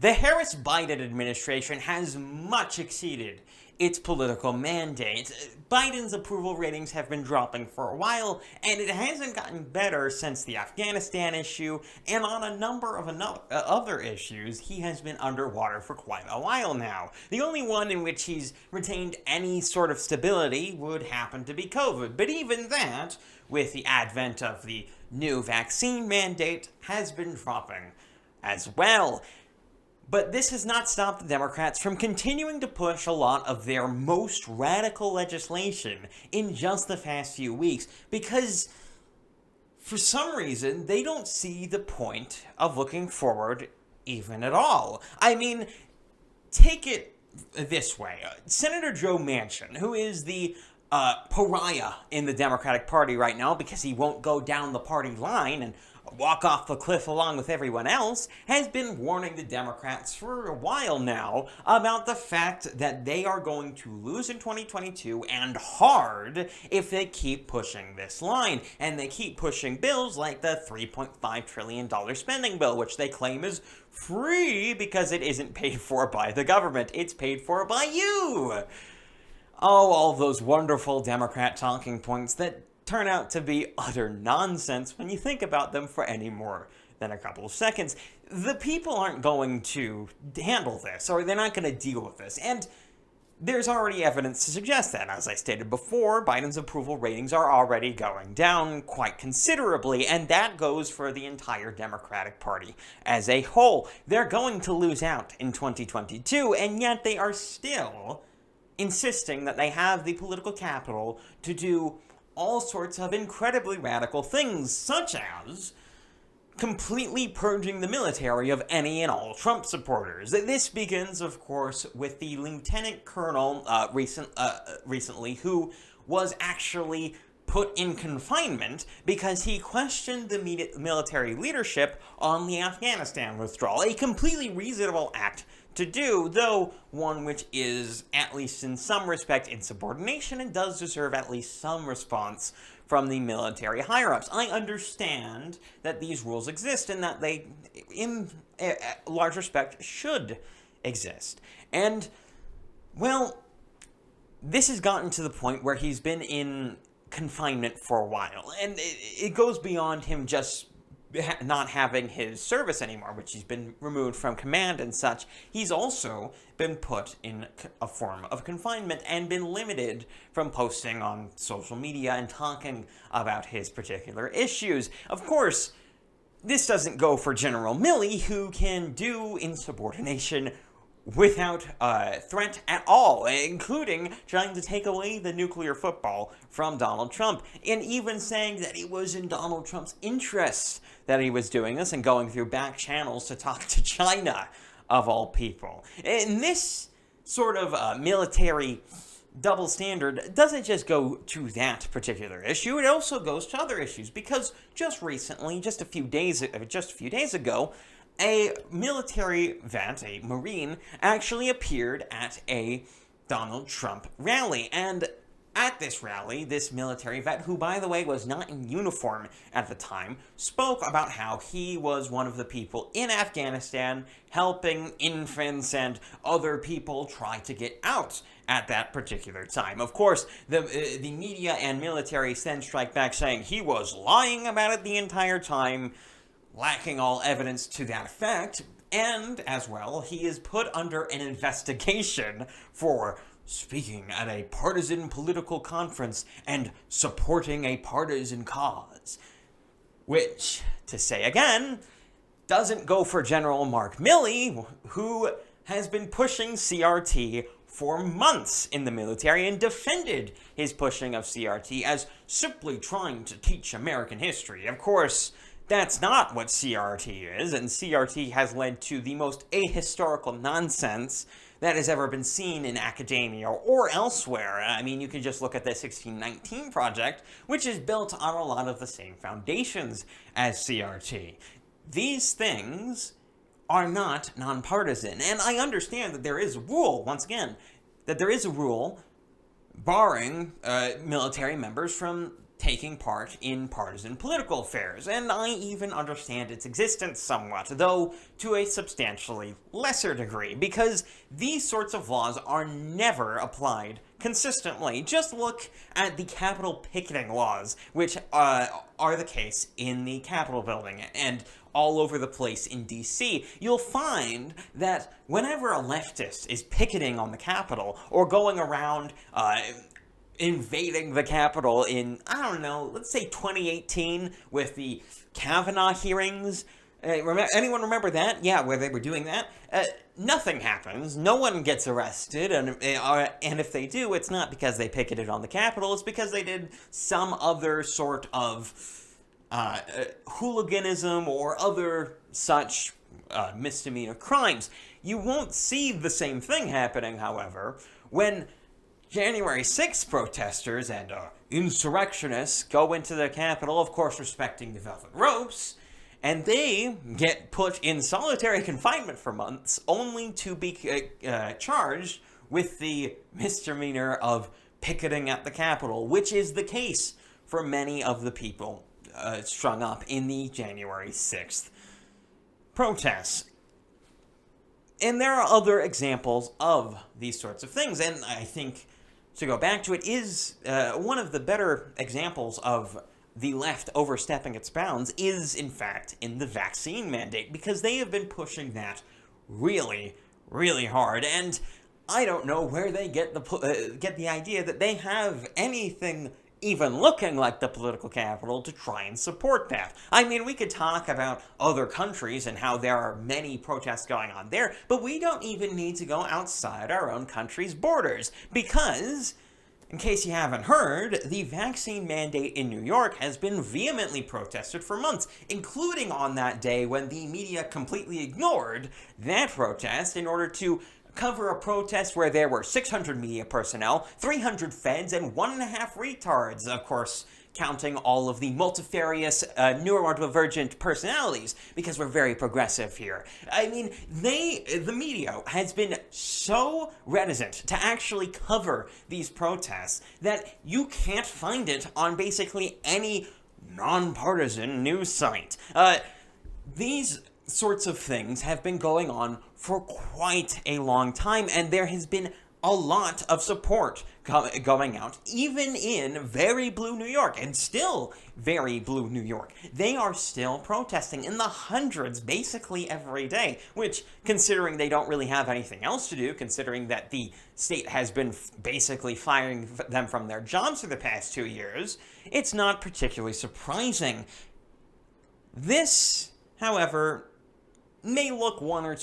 The Harris-Biden administration has much exceeded its political mandate. Biden's approval ratings have been dropping for a while, and it hasn't gotten better since the Afghanistan issue, and on a number of other issues, he has been underwater for quite a while now. The only one in which he's retained any sort of stability would happen to be COVID, but even that, with the advent of the new vaccine mandate, has been dropping as well. But this has not stopped the Democrats from continuing to push a lot of their most radical legislation in just the past few weeks, because for some reason they don't see the point of looking forward even at all. I mean, take it this way. Senator Joe Manchin, who is the pariah in the Democratic Party right now because he won't go down the party line and walk off the cliff along with everyone else, has been warning the Democrats for a while now about the fact that they are going to lose in 2022 and hard if they keep pushing this line. And they keep pushing bills like the $3.5 trillion spending bill, which they claim is free because it isn't paid for by the government. It's paid for by you. Oh, all those wonderful Democrat talking points that turn out to be utter nonsense when you think about them for any more than a couple of seconds. The people aren't going to handle this, or they're not going to deal with this, and there's already evidence to suggest that. As I stated before, Biden's approval ratings are already going down quite considerably, and that goes for the entire Democratic Party as a whole. They're going to lose out in 2022, and yet they are still insisting that they have the political capital to do all sorts of incredibly radical things, such as completely purging the military of any and all Trump supporters. This begins, of course, with the lieutenant colonel recently who was actually put in confinement because he questioned the military leadership on the Afghanistan withdrawal. A completely reasonable act to do, though one which is, at least in some respect, insubordination and does deserve at least some response from the military higher-ups. I understand that these rules exist and that they, in large respect, should exist. And, well, this has gotten to the point where he's been in confinement for a while, and it goes beyond him just not having his service anymore, which he's been removed from command and such. He's also been put in a form of confinement and been limited from posting on social media and talking about his particular issues. Of course, this doesn't go for General Milley, who can do insubordination without threat at all, including trying to take away the nuclear football from Donald Trump, and even saying that it was in Donald Trump's interest that he was doing this and going through back channels to talk to China, of all people. And this sort of military double standard doesn't just go to that particular issue, it also goes to other issues, because just recently, just a few days ago, a military vet, a Marine, actually appeared at a Donald Trump rally. And at this rally, this military vet, who, by the way, was not in uniform at the time, spoke about how he was one of the people in Afghanistan helping infants and other people try to get out at that particular time. Of course, the media and military then strike back saying he was lying about it the entire time, lacking all evidence to that effect, and, as well, he is put under an investigation for speaking at a partisan political conference and supporting a partisan cause. Which, to say again, doesn't go for General Mark Milley, who has been pushing CRT for months in the military and defended his pushing of CRT as simply trying to teach American history. Of course, that's not what CRT is, and CRT has led to the most ahistorical nonsense that has ever been seen in academia or elsewhere. I mean, you can just look at the 1619 Project, which is built on a lot of the same foundations as CRT. These things are not nonpartisan, and I understand that there is a rule, once again, that there is a rule barring military members from taking part in partisan political affairs, and I even understand its existence somewhat, though to a substantially lesser degree, because these sorts of laws are never applied consistently. Just look at the Capitol picketing laws, which are the case in the Capitol building, and all over the place in DC. You'll find that whenever a leftist is picketing on the Capitol, or going around invading the Capitol in, I don't know, let's say 2018 with the Kavanaugh hearings. Anyone remember that? Yeah, where they were doing that? Nothing happens. No one gets arrested, and if they do, it's not because they picketed on the Capitol, it's because they did some other sort of hooliganism or other such misdemeanor crimes. You won't see the same thing happening, however, when January 6th protesters and insurrectionists go into the Capitol, of course respecting the velvet ropes, and they get put in solitary confinement for months, only to be charged with the misdemeanor of picketing at the Capitol, which is the case for many of the people strung up in the January 6th protests. And there are other examples of these sorts of things, and I think, to go back to it, is one of the better examples of the left overstepping its bounds is, in fact, in the vaccine mandate, because they have been pushing that really, really hard, and I don't know where they get the idea that they have anything even looking like the political capital to try and support that. I mean, we could talk about other countries and how there are many protests going on there, but we don't even need to go outside our own country's borders, because, in case you haven't heard, the vaccine mandate in New York has been vehemently protested for months, including on that day when the media completely ignored that protest in order to cover a protest where there were 600 media personnel, 300 feds, and 1.5 retards, of course, counting all of the multifarious neurodivergent personalities, because we're very progressive here. I mean, the media has been so reticent to actually cover these protests that you can't find it on basically any nonpartisan news site. These sorts of things have been going on for quite a long time, and there has been a lot of support going out, even in very blue New York, and still very blue New York. They are still protesting in the hundreds basically every day, which, considering they don't really have anything else to do, considering that the state has been basically firing them from their jobs for the past 2 years, it's not particularly surprising. This, however, may look one of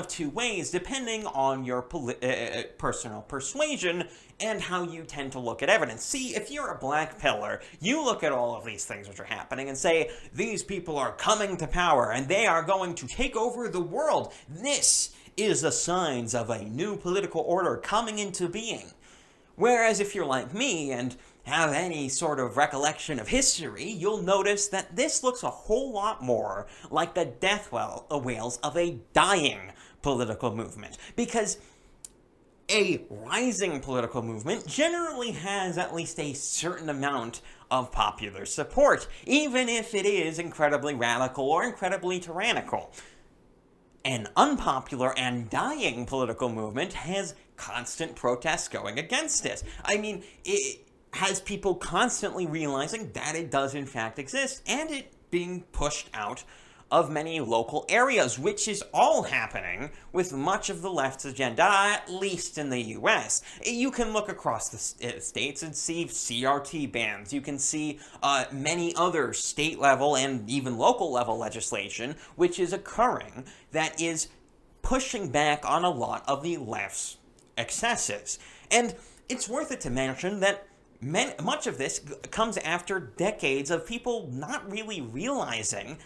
two ways, depending on your personal persuasion and how you tend to look at evidence. See, if you're a black pillar, you look at all of these things which are happening and say, these people are coming to power and they are going to take over the world. This is the signs of a new political order coming into being. Whereas if you're like me and have any sort of recollection of history, you'll notice that this looks a whole lot more like the death wails of a dying political movement. Because a rising political movement generally has at least a certain amount of popular support, even if it is incredibly radical or incredibly tyrannical. An unpopular and dying political movement has constant protests going against it. I mean, it has people constantly realizing that it does in fact exist, and it being pushed out of many local areas, which is all happening with much of the left's agenda, at least in the US. You can look across the states and see CRT bans. You can see many other state-level and even local-level legislation which is occurring that is pushing back on a lot of the left's excesses. And it's worth it to mention that much of this comes after decades of people not really realizing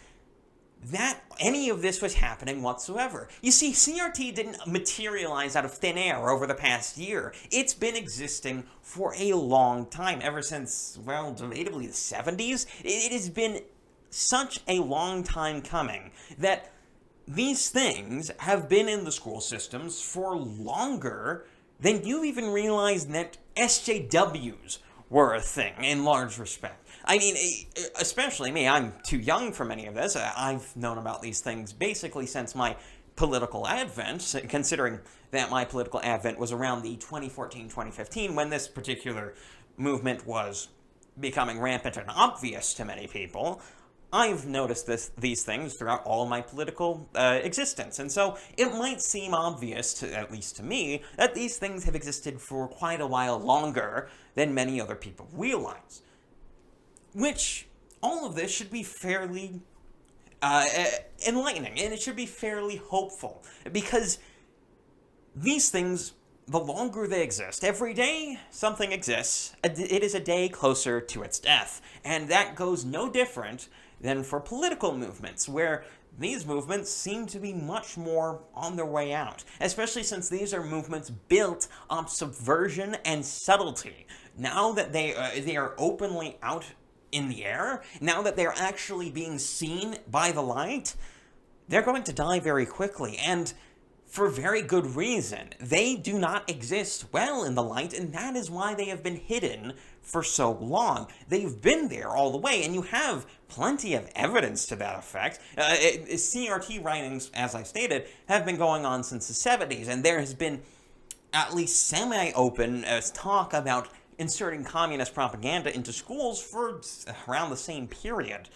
that any of this was happening whatsoever. You see, CRT didn't materialize out of thin air over the past year. It's been existing for a long time, ever since, well, debatably the 70s. It has been such a long time coming that these things have been in the school systems for longer than you even realize that SJWs were a thing in large respect. I mean, especially me, I'm too young for any of this. I've known about these things basically since my political advent, considering that my political advent was around the 2014-2015 when this particular movement was becoming rampant and obvious to many people. I've noticed these things throughout all of my political existence, and so it might seem obvious, at least to me, that these things have existed for quite a while longer than many other people realize. Which, all of this should be fairly enlightening, and it should be fairly hopeful, because these things, the longer they exist, every day something exists, it is a day closer to its death, and that goes no different than for political movements, where these movements seem to be much more on their way out, especially since these are movements built on subversion and subtlety. Now that they are openly out in the air, now that they're actually being seen by the light, they're going to die very quickly, and for very good reason. They do not exist well in the light, and that is why they have been hidden for so long. They've been there all the way, and you have plenty of evidence to that effect. CRT writings, as I stated, have been going on since the 70s, and there has been at least semi-open talk about inserting communist propaganda into schools for around the same period.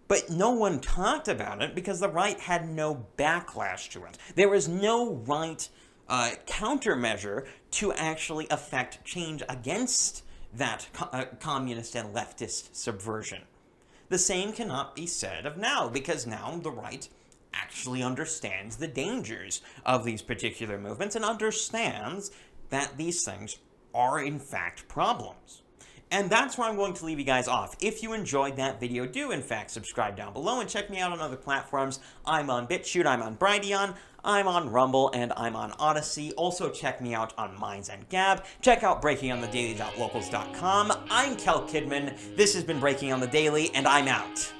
But no one talked about it because the right had no backlash to it. There was no right countermeasure to actually affect change against that communist and leftist subversion. The same cannot be said of now, because now the right actually understands the dangers of these particular movements and understands that these things are in fact problems. And that's where I'm going to leave you guys off. If you enjoyed that video, do in fact subscribe down below and check me out on other platforms. I'm on BitChute, I'm on Brighteon, I'm on Rumble, and I'm on Odyssey. Also check me out on Minds and Gab. Check out breakingonthedaily.locals.com. I'm KelKidman. This has been Breaking on the Daily, and I'm out.